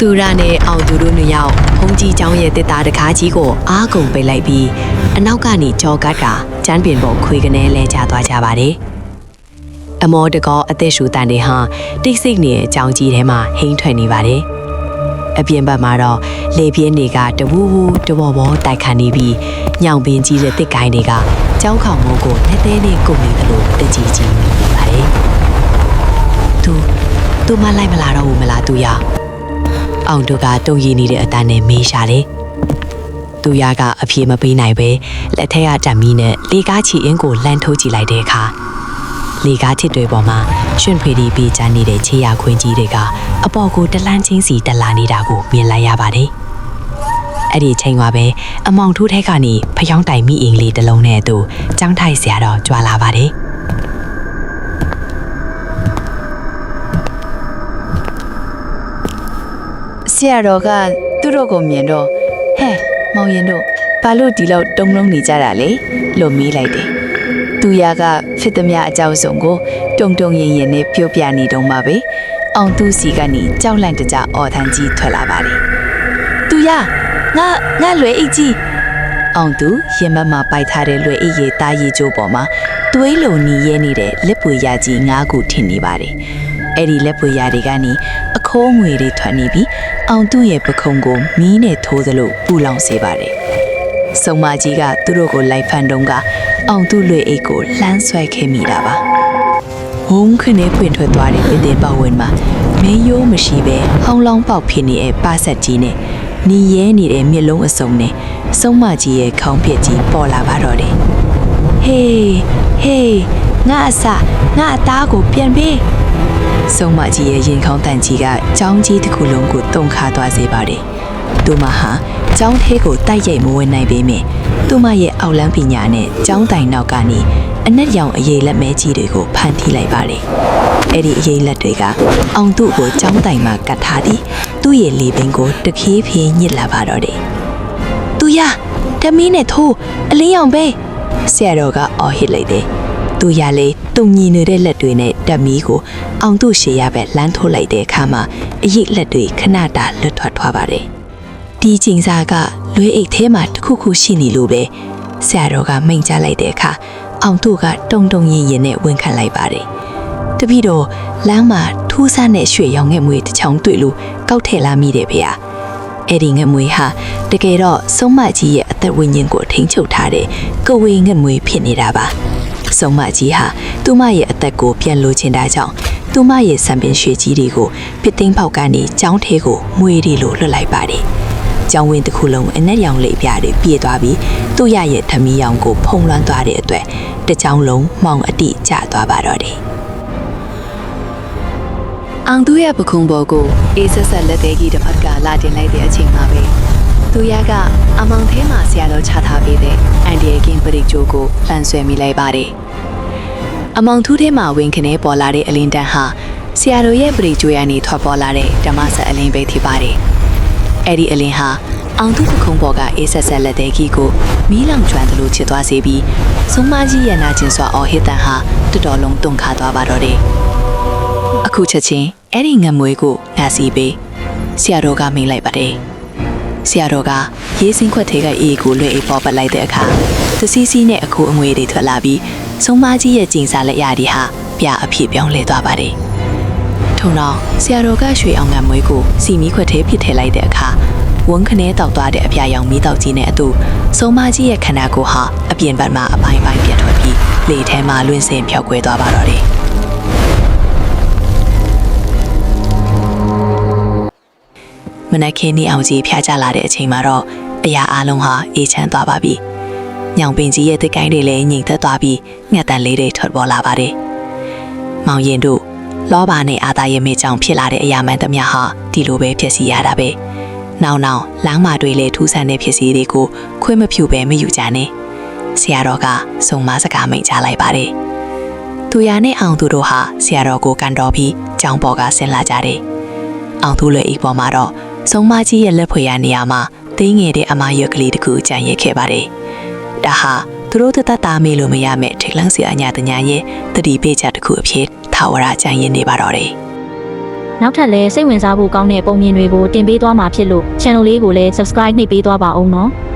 သူရနဲ့အောင်သူတို့နှစ်ယောက်ဘုံကြီးเจ้าရဲ့တစ်သားတကားကြီးကိုအားကုန်ပိတ်လိုက်ပြီးအနောက်ကနေကြော်ကတ်ကကျန်းပင်ပေါ်ခွေကနေလဲကျသွားကြပါတယ်။အမောတကောအသက်ရှူတန်တွေဟာတိတ်ဆိတ်နေတဲ့အကြောင်းကြီးထဲမှာဟိန်းထွက်နေပါတယ်။အပြင်ဘက်မှာတော့လေပြင်းတွေကတဝူးဝူးတဘောဘောတိုက်ခတ်နေပြီးညောင်ပင်ကြီးတဲ့တစ်ကိုင်းတွေကကြောင်းခေါင်မိုးကိုနဲ့သေးနဲ့ကုန်နေသလိုတကြီးကြီးမိနေပါတယ်။သူမလိုက်မလာတော့ဘူးမလားသူရ။အောင်တို့ကတုံရည်နေတဲ့အတန်းနဲ့မေးရှာတယ်။သူရကအပြေမပေးနိုင်ပဲလက်ထက်ကတံမီနဲ့လေကားချီအင်းကိုလှမ်းထုတ်ကြည့်လိုက်တဲ့အခါလေကားချစ်တွေပေါ်မှာရှင်ဖွေဒီပေးချနေတဲ့ခြေရခွင်းကြီးတွေကအပေါ်ကိုတလန်းချင်းစီတက်လာနေတာကိုမြင်လိုက်ရပါတယ်။အဲ့ဒီချိန်မှာပဲအမောင်ထိုးထဲကနေဖျောင်းတိုင်မိအင်လေးတစ်လုံးနဲ့သူចောင်းထိုက်เสียတော့ကြွာလာပါတယ်။ဆရာတော်ကသူတို့ကိုမြင်တော့ဟဲ့မောင်ရင်တို့ဘာလို့ဒီလောက်တုံလုံးနေကြတာလဲလို့မေးလိုက်တယ်။သူရကဖြစ်သမျှအကြောင်းစုံကိုတုံရင်နဲ့ပြောပြနေတော့မှပဲအောင်သူစီကနေကြောက်လန့်တကြအော်ထန်ကြီးထွက်လာပါတယ်။သူရငါလွယ်အိတ်ကြီးအောင်သူရင်မမှာပိုက်ထားတဲ့လွယ်အိတ်ရဲ့တာရီကျိုးပေါ်မှာသွေးလုံနီးရဲနေတဲ့လက်ပွေရကြီး9ခုထင်နေပါတယ်။အဲ့ဒီလက်ပွေရတွေကနေအခိုးငွေတွေထွက်နေပြီးအောင်သူရဲ့ပခုံးကိုမီးနဲ့ထိုးသလိုပူလောင်စေပါတယ်။စုံမကြီးကသူတို့ကိုလိုက်ဖန်တုံးကအောင်သူလွယ်အိတ်ကိုလှမ်းဆွဲခဲ့မိတာပါ။ဝုန်းခနဲ့ဖွင့်ထွက်သွားတဲ့ပြင်တဲ့ပဝင်းမှာမင်းရိုးမရှိပဲဟောင်းလောင်းပေါက်ဖြစ်နေတဲ့ပါဆက်ကြီးနဲ့နီရဲနေတဲ့မျက်လုံးအစုံနဲ့စုံမကြီးရဲ့ခေါင်းပြက်ကြီးပေါ်လာပါတော့တယ်။ဟေးငါအသားကိုပြန်ပေးစုံမကြီးရဲ့ရင်ခေါင်းတန်ကြီးကကြောင်းကြီးတစ်ခုလုံးကိုတုံခါသွားစေပါတယ်။သူမဟာကြောင်းသေးကိုတိုက်ရိုက်မဝင်နိုင်ပေမဲ့သူမရဲ့အောက်လန်းပညာနဲ့ကြောင်းတိုင်နောက်ကနေအနက်ရောင်အရေးလက်မဲကြီးတွေကိုဖန်တီးလိုက်ပါတယ်။အဲ့ဒီအရေးလက်တွေကအောင်သူ့ကိုကြောင်းတိုင်မှာကတ်ထားပြီးသူ့ရဲ့လေပင်ကိုတခေးဖြေးညစ်လာပါတော့တယ်။သူရတမီးနဲ့ထိုးအလင်းရောင်ပဲဆရာတော်ကအော်ဟစ်လိုက်တယ်။သူရလေတုံညီနေတဲ့လက်တွေနဲ့တမီးကိုအောင်သူ့ရှေ့ရဘက်လမ်းထိုးလိုက်တဲ့အခါမှာအရေးလက်တွေခဏတာလွတ်ထွက်သွားပါတယ်။ဒီကျင်စာကလွေးအိတ်ထဲမှာတစ်ခုခုရှိနေလို့ပဲဆရာတော်ကမိန့်ကြားလိုက်တဲ့အခါအောင်သူကတုံရင်နဲ့ဝင်ခံလိုက်ပါတယ်။တပည့်တော်လမ်းမှာထူးဆန်းတဲ့ရွှေရောင်ငှက်မွေးတစ်ချောင်းတွေ့လို့ကောက်ထည့်လာမိတယ်ဖေ။အဲ့ဒီငှက်မွေးဟာတကယ်တော့စုံမကြီးရဲ့အသက်ဝိညာဉ်ကိုထိန်းချုပ်ထားတဲ့ကဝေငှက်မွေးဖြစ်နေတာပါ။စုံမကြီးဟာသူမရဲ့အသက်ကိုပြန်လိုချင်တာကြောင့်သူမရဲ့စံပင်ရွှေကြီးတွေကိုပစ်သိမ်းပေါက်ကနေကြောင်းထဲကိုမွေးတွေလိုလွတ်လိုက်ပါတယ်။ကျောင်းဝင်းတစ်ခုလုံးအနက်ရောင်လေးပြားတွေပြည့်သွားပြီးသူ့ရဲ့ဓမီရောင်ကိုဖုံးလွှမ်းသွားတဲ့အတွက်တကြောင်လုံးမောင်အတိကျသွားပါတော့တယ်။အောင်သူရဲ့ပခုံးပေါ်ကိုအေးဆက်ဆက်လက်သေးကြီးတစ်ဖက်ကလာတင်လိုက်တဲ့အချိန်မှာပဲသူရကအမောင်ထဲမှာဆရာတော်ချထားပေးတဲ့အန်ဒီရဲ့ကင်းပရိတ်ကျိုးကိုလှန်ဆွဲမိလိုက်ပါတယ်။အမောင်ထူးထဲမှာဝင်ခနဲပေါ်လာတဲ့အလင်းတန်းဟာဆရာတော်ရဲ့ပရိတ်ကျိုးရနေထွက်ပေါ်လာတဲ့ဓမ္မဆက်အလင်းပဲဖြစ်ပါတယ်။အဲ့ဒီအလင်းဟာအောင်သူပခုံးပေါ်ကအေးဆက်ဆက်လက်သေးကြီးကိုမီးလောင်ကျွမ်းသလိုချစ်သွားစေပြီးစုံမကြီးရဲ့နာကျင်စွာအော်ဟစ်တန်ဟာတော်တော်လုံးတုန်ခါသွားပါတော့တယ်။အခုချက်ချင်းအဲ့ဒီငမွေကိုငါစီပေးဆရာတော်ကမိန်လိုက်ပါတယ်။ဆရာတော်ကရေးစင်းခွက်ထဲကအေးကိုလွှဲအေးပေါ်ပတ်လိုက်တဲ့အခါသစီးစီးနဲ့အခုအငွေတွေထွက်လာပြီးစုံမကြီးရဲ့ကျင်စာလက်ရည်ဟာပြအဖြစ်ပြောင်းလဲသွားပါတယ်။ထုံတော့ဆရာတော်ကရွှေအောင်ငမွေကိုစီမီခွက်ထဲပစ်ထည့်လိုက်တဲ့အခါဝန်းခနဲတောက်သွားတဲ့အပြာရောင်မီးတောက်ကြီးနဲ့အတူစုံမကြီးရဲ့ခန္ဓာကိုယ်ဟာအပြင်ဘက်မှာအပိုင်းပိုင်းပြတ်ထွက်ပြီးလေထဲမှာလွင့်စင်ဖြောက်ကွဲသွားပါတော့တယ်။မနက်ခင်းနေ့အောင်ကြီးဖျားကြလာတဲ့အချိန်မှာတော့အရာအလုံးဟာအေးချမ်းသွားပါပြီ။ညောင်ပင်ကြီးရဲ့တစ်ကိုင်းတွေလည်းငြိမ်သက်သွားပြီးငှက်တန်လေးတွေထွက်ပေါ်လာပါတယ်။မောင်ရင်တို့လောဘနဲ့အာသာရဲ့မေကြောင့်ဖြစ်လာတဲ့အရာမှန်သမျှဟာဒီလိုပဲဖြစ်စီရတာပဲ။နောက်လမ်းမတွေလည်းထူးဆန်းတဲ့ဖြစ်စီတွေကိုခွင့်မပြုဘဲမယူကြနဲ့ဆရာတော်ကစုံမစကားမိန့်ကြားလိုက်ပါတယ်။သူရနဲ့အောင်သူတို့ဟာဆရာတော်ကိုကန်တော်ပြီးကျောင်းပေါ်ကဆင်းလာကြတယ်။အောင်သူလည်းအိပ်ပေါ်မှာတော့စုံမကြီးရဲ့လက်ဖွေရနေရာမှာသေးငယ်တဲ့အမရွက်ကလေးတစ်ခုကြံရစ်ခဲ့ပါတယ်။ဒါဟာသူတို့တသက်သားမေးလို့မရမယ့်ထိတ်လန့်စရာအညာတညာရဲ့တတိပေးချက်တစ်ခုအဖြစ်ထာဝရကြံရစ်နေပါတော့တယ်။ နောက်ထပ်လည်းစိတ်ဝင်စားဖို့ကောင်းတဲ့ပုံမြင်တွေကိုတင်ပေးသွားမှာဖြစ်လို့ channel လေးကိုလည်း subscribe နှိပ်ပေးသွားပါဦးနော်။